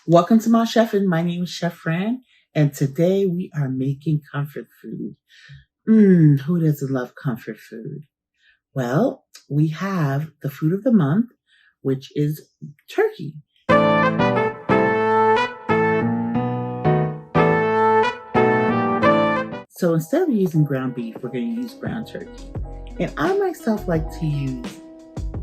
Welcome to my chef, and my name is Chef Fran, and today we are making comfort food. Who doesn't love comfort food? Well, we have the food of the month, which is turkey. So instead of using ground beef, we're going to use ground turkey. And I myself like to use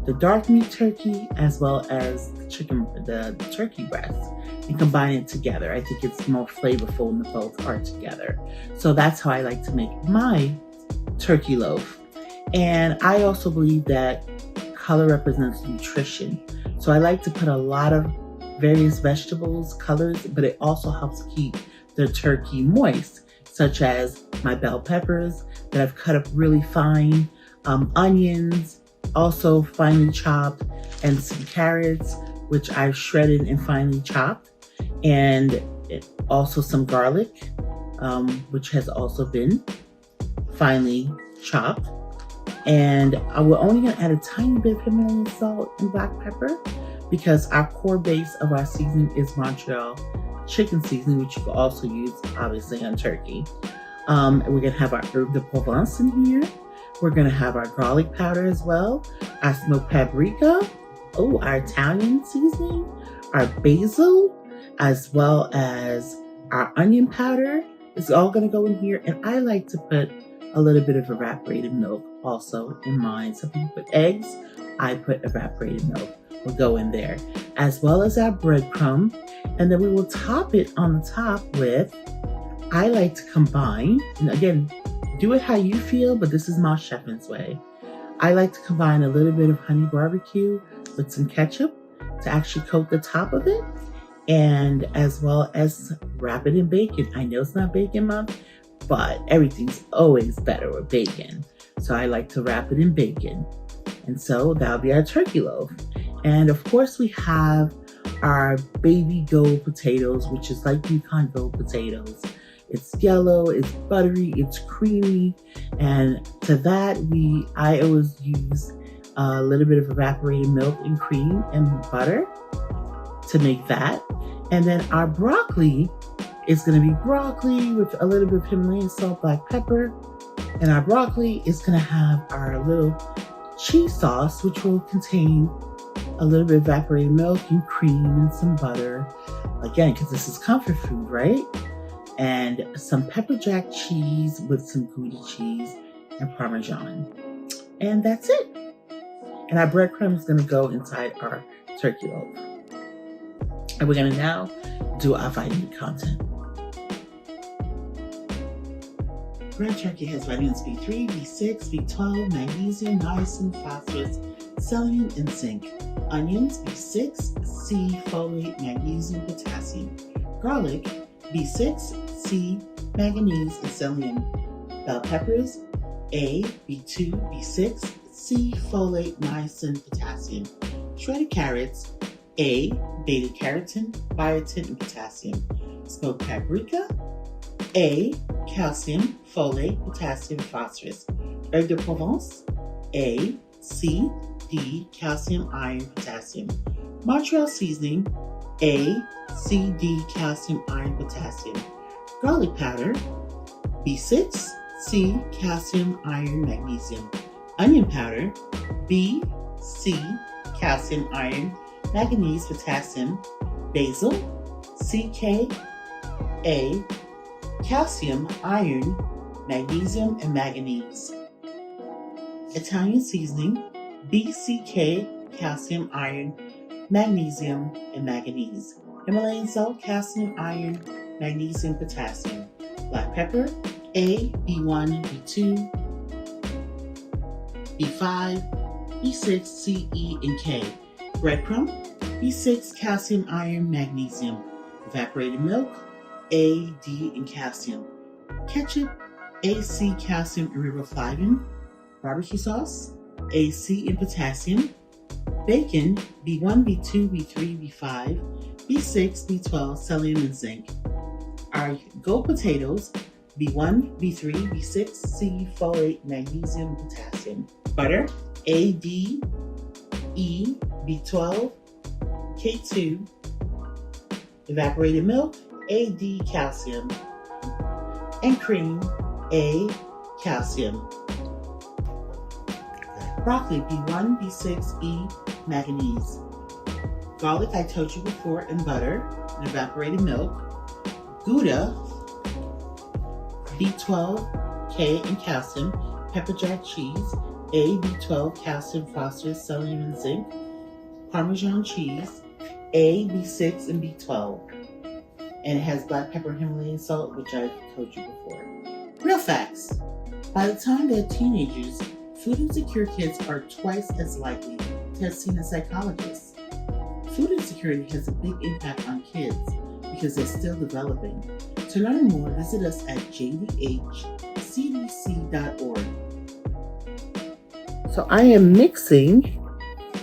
the dark meat turkey as well as the turkey breast and combine it together. I think it's more flavorful when the both are together. So that's how I like to make my turkey loaf. And I also believe that color represents nutrition. So I like to put a lot of various vegetables, colors, but it also helps keep the turkey moist, such as my bell peppers that I've cut up really fine, onions, also finely chopped, and some carrots, which I've shredded and finely chopped, and also some garlic, which has also been finely chopped. And we're only going to add a tiny bit of Himalayan salt and black pepper because our core base of our seasoning is Montreal chicken seasoning, which you can also use obviously on turkey. We're going to have our herb de Provence in here. We're going to have our garlic powder as well, our smoked paprika, our Italian seasoning, our basil, as well as our onion powder. It's all going to go in here. And I like to put a little bit of evaporated milk also in mine. Some people put eggs. I put evaporated milk. Will go in there, as well as our breadcrumb. And then we will top it on the top with, I like to combine, and again, do it how you feel, but this is my chef's way. I like to combine a little bit of honey barbecue with some ketchup to actually coat the top of it, and as well as wrap it in bacon. I know it's not bacon month, but everything's always better with bacon. So I like to wrap it in bacon. And so that'll be our turkey loaf. And of course we have our baby gold potatoes, which is like YUKON gold potatoes. It's yellow, it's buttery, it's creamy. And to that, I always use a little bit of evaporated milk and cream and butter to make that. And then our broccoli is going to be broccoli with a little bit of Himalayan salt, black pepper. And our broccoli is going to have our little cheese sauce, which will contain a little bit of evaporated milk and cream and some butter. Again, because this is comfort food, right? And some pepper jack cheese with some Gouda cheese and Parmesan. And that's it. And our breadcrumb is going to go inside our turkey loaf. And we're going to now do our vitamin content. Red turkey has vitamins B3, B6, B12, magnesium, niacin, phosphorus, selenium, and zinc. Onions, B6, C, folate, magnesium, potassium. Garlic, B6, C, manganese, and selenium. Bell peppers, A, B2, B6, C, folate, niacin, potassium. Shredded carrots, A, beta carotene, biotin, and potassium. Smoked paprika, A, calcium, folate, potassium, phosphorus. Herb de Provence, A, C, D, calcium, iron, potassium. Montreal seasoning, A, C, D, calcium, iron, potassium. Garlic powder, B6, C, calcium, iron, magnesium. Onion powder, B, C, calcium, iron, manganese, potassium. Basil, CK, A, calcium, iron, magnesium, and manganese. Italian seasoning, BCK, calcium, iron, magnesium, and manganese. Himalayan salt, calcium, iron, magnesium, potassium. Black pepper, A, B1, B2, B5, B6, C, E, and K. Breadcrumb, B6, calcium, iron, magnesium. Evaporated milk, A, D, and calcium. Ketchup, AC, calcium, and riboflavin. Barbecue sauce, AC, and potassium. Bacon, B1, B2, B3, B5, B6, B12, selenium, and zinc. Our gold potatoes, B1, B3, B6, C, folate, magnesium, and potassium. Butter, A, D, E, B12, K2, Evaporated milk, A-D calcium. And cream, A calcium. Broccoli, B1, B6, E manganese. Garlic, I told you before, and butter, and evaporated milk. Gouda, B12, K and calcium. Pepper jack cheese, A, B12, calcium, phosphorus, selenium, and zinc. Parmesan cheese, A, B6, and B12. And it has black pepper Himalayan salt, which I've told you before. Real facts. By the time they're teenagers, food insecure kids are twice as likely to have seen a psychologist. Food insecurity has a big impact on kids because they're still developing. To learn more, visit us at jdhcdc.org. So I am mixing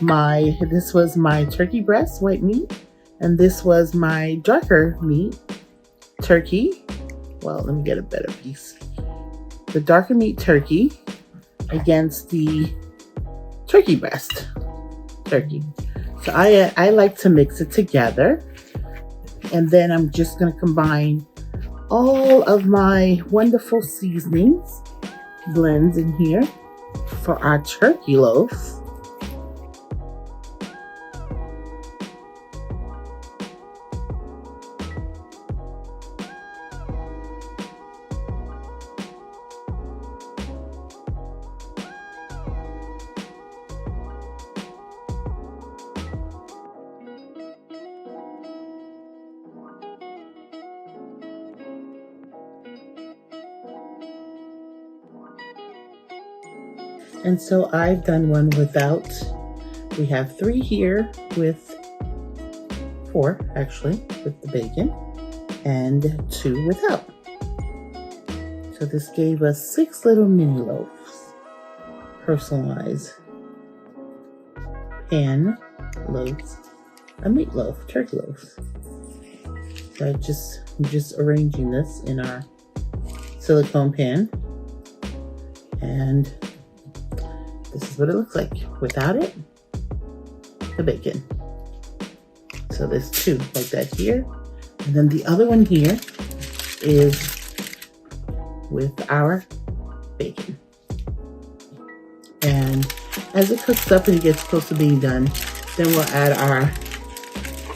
this was my turkey breast, white meat, and this was my darker meat, turkey. Well, let me get a better piece. The darker meat turkey against the turkey breast turkey. So I like to mix it together. And then I'm just going to combine all of my wonderful seasonings, blends in here for our turkey loaf. And so I've done one without. We have 3 here with 4 actually with the bacon and 2 without. So this gave us 6 little mini loaves, personalized pan loaves, a meatloaf, turkey loaves. So I'm just arranging this in our silicone pan, and this is what it looks like without it, the bacon. So there's 2 like that here. And then the other one here is with our bacon. And as it cooks up and it gets close to being done, then we'll add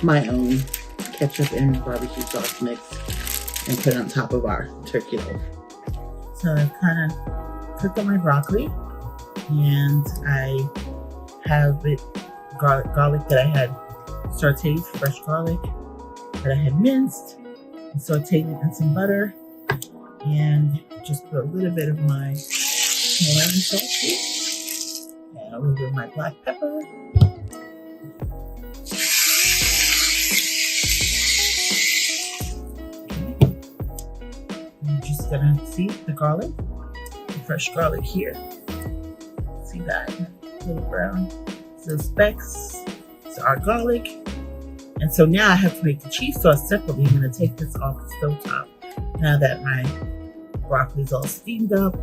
my own ketchup and barbecue sauce mix and put it on top of our turkey loaf. So I've kind of cooked up my broccoli, and I have garlic that I had sauteed, fresh garlic that I had minced and sauteed it in some butter, and just put a little bit of my Himalayan salt here, and a little bit of my black pepper. I'm just gonna see the garlic, the fresh garlic here. See that little brown, so specks. So our garlic, and so now I have to make the cheese sauce separately. I'm going to take this off the stove top now that my broccoli is all steamed up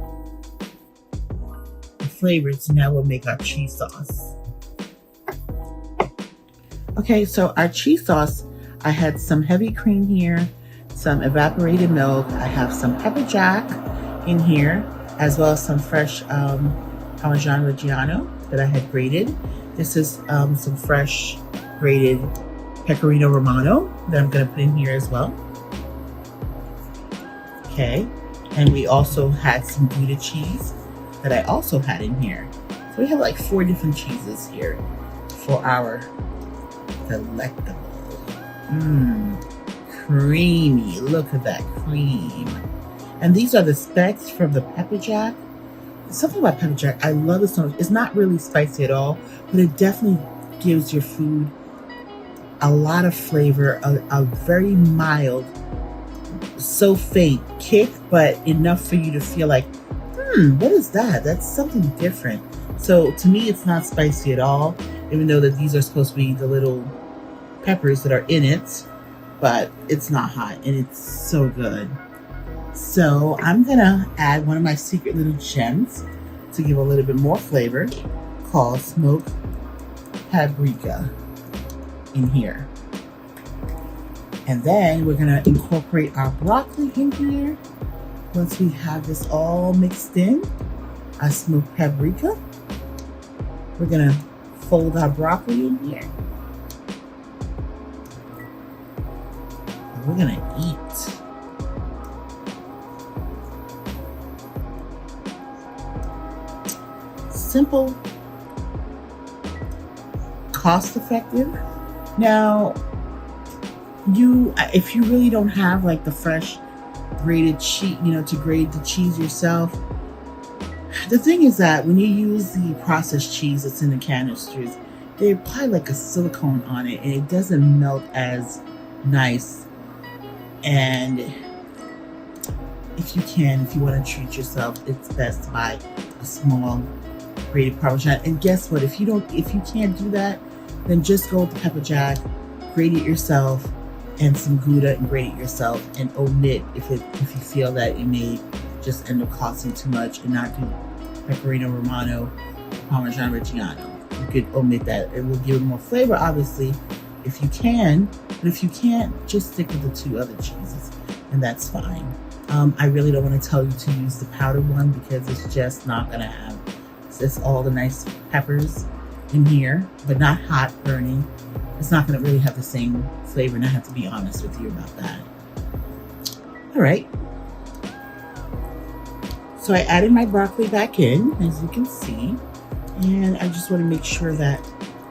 and flavored. So now we'll make our cheese sauce. Okay, so our cheese sauce, I had some heavy cream here, some evaporated milk. I have some pepper jack in here, as well as some fresh Parmesan Reggiano that I had grated. This is some fresh grated Pecorino Romano that I'm going to put in here as well. Okay, and we also had some Gouda cheese that I also had in here. So we have like 4 different cheeses here for our delectable. Creamy. Look at that cream. And these are the specks from the pepper jack. Something about pepper jack, I love it so much. It's not really spicy at all, but it definitely gives your food a lot of flavor, a very mild, so faint kick, but enough for you to feel like, what is that? That's something different. So to me, it's not spicy at all, even though that these are supposed to be the little peppers that are in it, but it's not hot and it's so good. So I'm gonna add one of my secret little gems to give a little bit more flavor, called smoked paprika in here. And then we're gonna incorporate our broccoli in here. Once we have this all mixed in, our smoked paprika, we're gonna fold our broccoli in here. And we're gonna eat. Simple, cost effective. Now, if you really don't have like the fresh grated cheese, to grate the cheese yourself, the thing is that when you use the processed cheese that's in the canisters, they apply like a silicone on it and it doesn't melt as nice. And if you want to treat yourself, it's best to buy a small grated Parmesan. And guess what? If you can't do that, then just go with the pepper jack, grate it yourself, and some Gouda and grate it yourself, and omit if you feel that it may just end up costing too much, and not do Pecorino Romano, Parmesan Reggiano. You could omit that. It will give it more flavor, obviously, if you can, but if you can't, just stick with the two other cheeses, and that's fine. I really don't want to tell you to use the powdered one because it's just not gonna have all the nice peppers in here, but not hot burning. It's not going to really have the same flavor, and I have to be honest with you about that. All right. So I added my broccoli back in, as you can see, and I just want to make sure that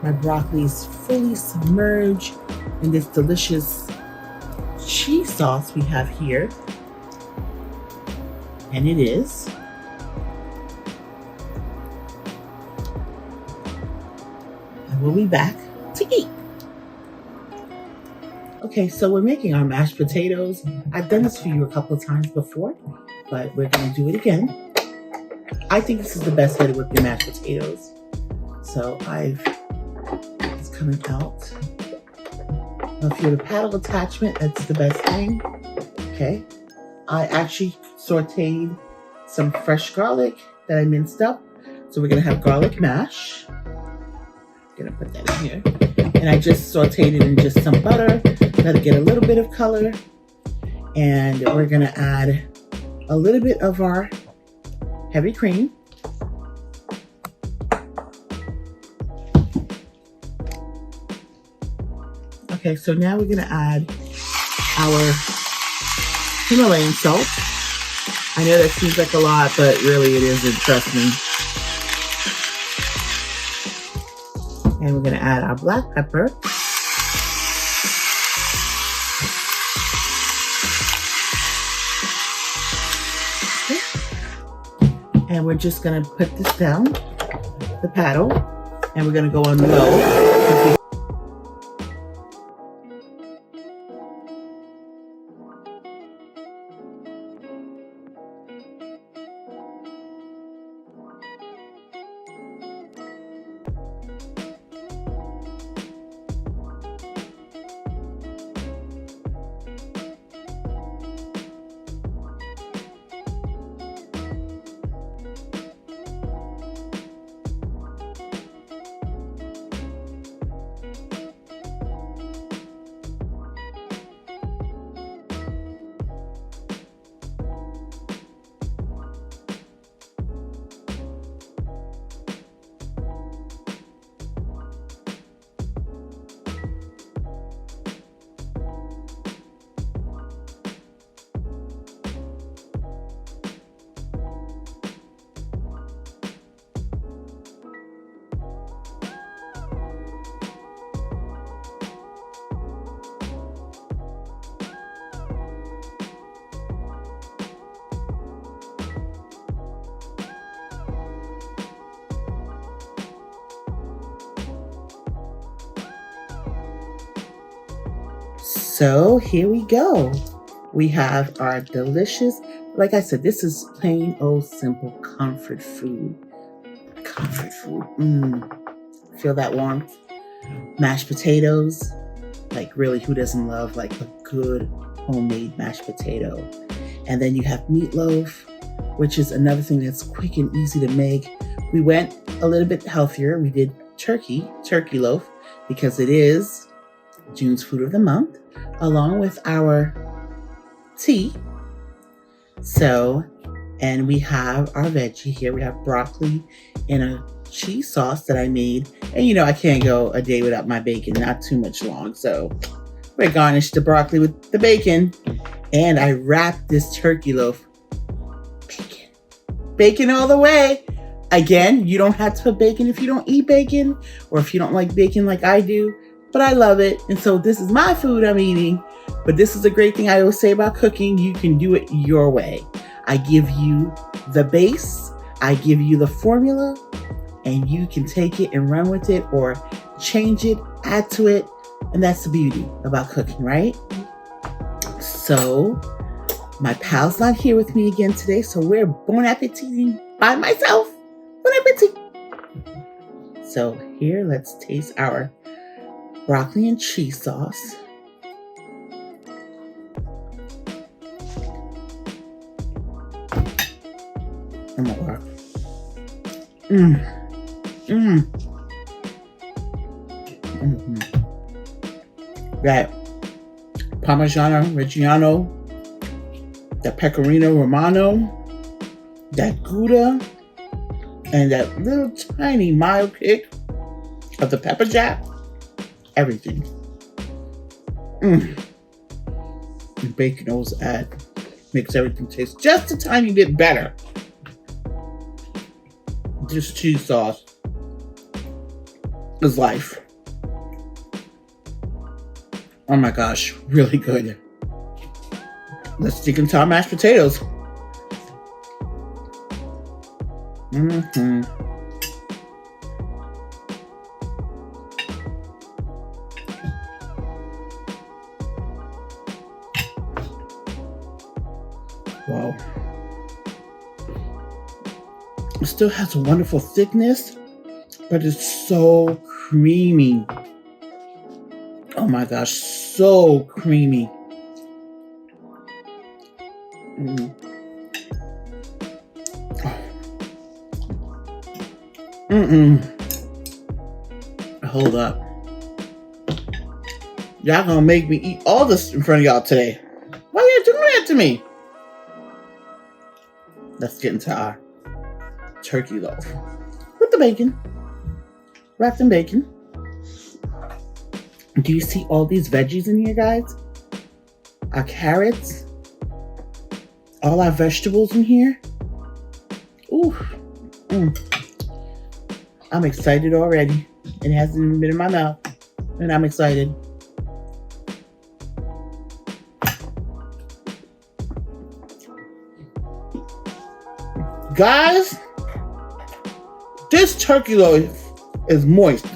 my broccoli is fully submerged in this delicious cheese sauce we have here. And it is. And we'll be back to eat. Okay, so we're making our mashed potatoes. I've done this for you a couple of times before, but we're going to do it again. I think this is the best way to whip your mashed potatoes. So it's coming out. Now, if you have a paddle attachment, that's the best thing. Okay, I actually sauteed some fresh garlic that I minced up. So we're going to have garlic mash. I'm going to put that in here. And I just sauteed it in just some butter. Let it get a little bit of color. And we're going to add a little bit of our heavy cream. Okay, so now we're going to add our Himalayan salt. I know that seems like a lot, but really it isn't, trust me. And we're going to add our black pepper. Okay. And we're just going to put this down the paddle, and we're going to go on low. So here we go. We have our delicious, like I said, this is plain old simple comfort food. Comfort food. Feel that warmth? Mashed potatoes. Like really, who doesn't love like a good homemade mashed potato? And then you have meatloaf, which is another thing that's quick and easy to make. We went a little bit healthier. We did turkey loaf, because it is June's food of the month. along with our tea. So, and we have our veggie here. We have broccoli in a cheese sauce that I made. And you know, I can't go a day without my bacon, not too much long. So we garnished the broccoli with the bacon. And I wrapped this turkey loaf. Bacon. Bacon all the way. Again, you don't have to put bacon if you don't eat bacon or if you don't like bacon like I do. But I love it. And so this is my food I'm eating. But this is a great thing I always say about cooking. You can do it your way. I give you the base. I give you the formula. And you can take it and run with it or change it, add to it. And that's the beauty about cooking, right? So my pal's not here with me again today. So we're bon appetiting by myself. Bon appetit. So here, let's taste our broccoli and cheese sauce. Oh my God. That Parmigiano Reggiano, that Pecorino Romano, that Gouda, and that little tiny mild kick of the pepper jack. Everything. The bacon always makes everything taste just a tiny bit better. This cheese sauce is life. Oh my gosh, really good. Let's dig into our mashed potatoes. Wow. It still has a wonderful thickness, but it's so creamy. Oh my gosh, so creamy. Hold up. Y'all gonna make me eat all this in front of y'all today. Why are you doing that to me? Let's get into our turkey loaf with the bacon. Wrapped in bacon. Do you see all these veggies in here, guys? Our carrots. All our vegetables in here. Ooh. I'm excited already. It hasn't even been in my mouth. And I'm excited. Guys, this turkey loaf is moist.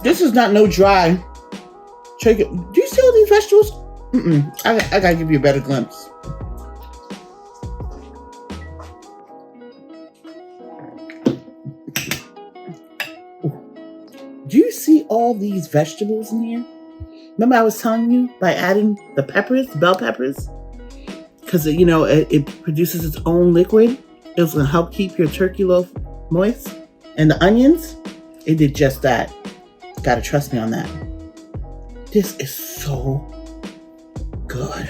This is not no dry turkey. Do you see all these vegetables? I gotta give you a better glimpse. Do you see all these vegetables in here? Remember I was telling you by adding the peppers, bell peppers? Because, you know, it produces its own liquid. It's going to help keep your turkey loaf moist. And the onions, it did just that. Gotta trust me on that. This is so good.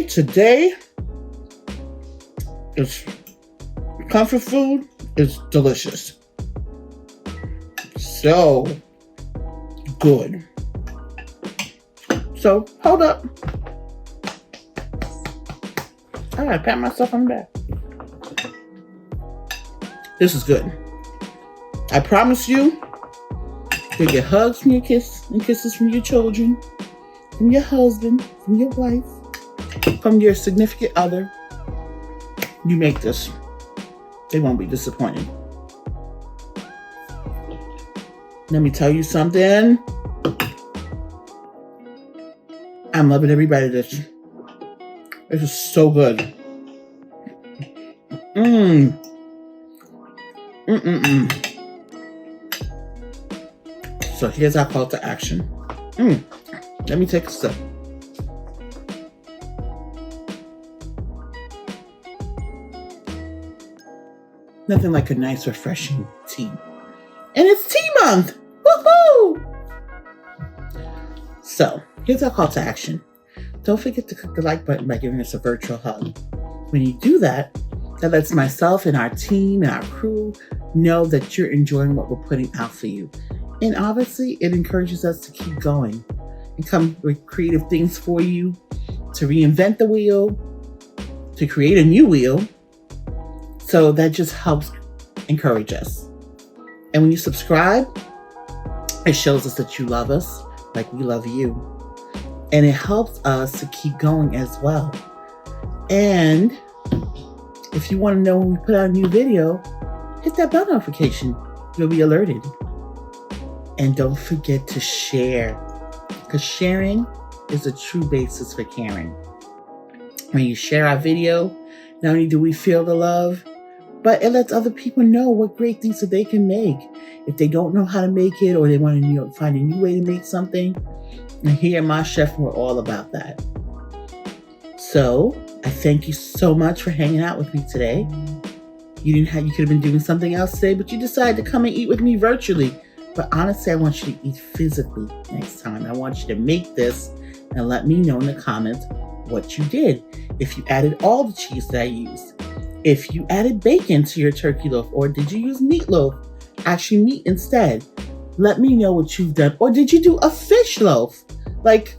Today is comfort food is delicious. So good. So hold up. I gotta pat myself on the back. This is good. I promise you, you'll get hugs from your kids and kisses from your children, from your husband, from your wife, from your significant other. You make this. They won't be disappointed. Let me tell you something. I'm loving every bite of this. This is so good. So here's our call to action. Let me take a sip. Nothing like a nice, refreshing tea. And it's tea month! Woohoo! So, here's our call to action. Don't forget to click the like button by giving us a virtual hug. When you do that, that lets myself and our team and our crew know that you're enjoying what we're putting out for you. And obviously, it encourages us to keep going and come with creative things for you, to reinvent the wheel, to create a new wheel. So that just helps encourage us. And when you subscribe, it shows us that you love us like we love you. And it helps us to keep going as well. And if you want to know when we put out a new video, hit that bell notification. You'll be alerted. And don't forget to share, because sharing is a true basis for caring. When you share our video, not only do we feel the love, but it lets other people know what great things that they can make. If they don't know how to make it, or they want to find a new way to make something, and here at My Chef, we're all about that. So I thank you so much for hanging out with me today. You could have been doing something else today, but you decided to come and eat with me virtually. But honestly, I want you to eat physically next time. I want you to make this and let me know in the comments what you did. If you added all the cheese that I used. If you added bacon to your turkey loaf, or did you use meatloaf, actually meat instead? Let me know what you've done. Or did you do a fish loaf, like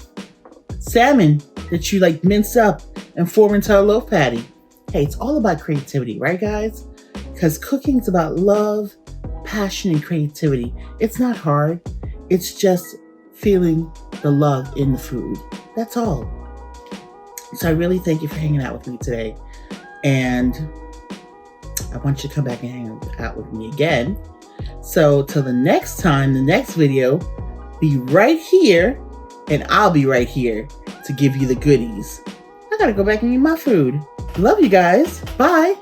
salmon that you mince up and form into a loaf patty? Hey, it's all about creativity, right guys? Because cooking's about love, passion, and creativity. It's not hard. It's just feeling the love in the food. That's all. So I really thank you for hanging out with me today. And I want you to come back and hang out with me again. So till the next time, the next video, be right here, and I'll be right here to give you the goodies. I gotta go back and eat my food. Love you guys. Bye.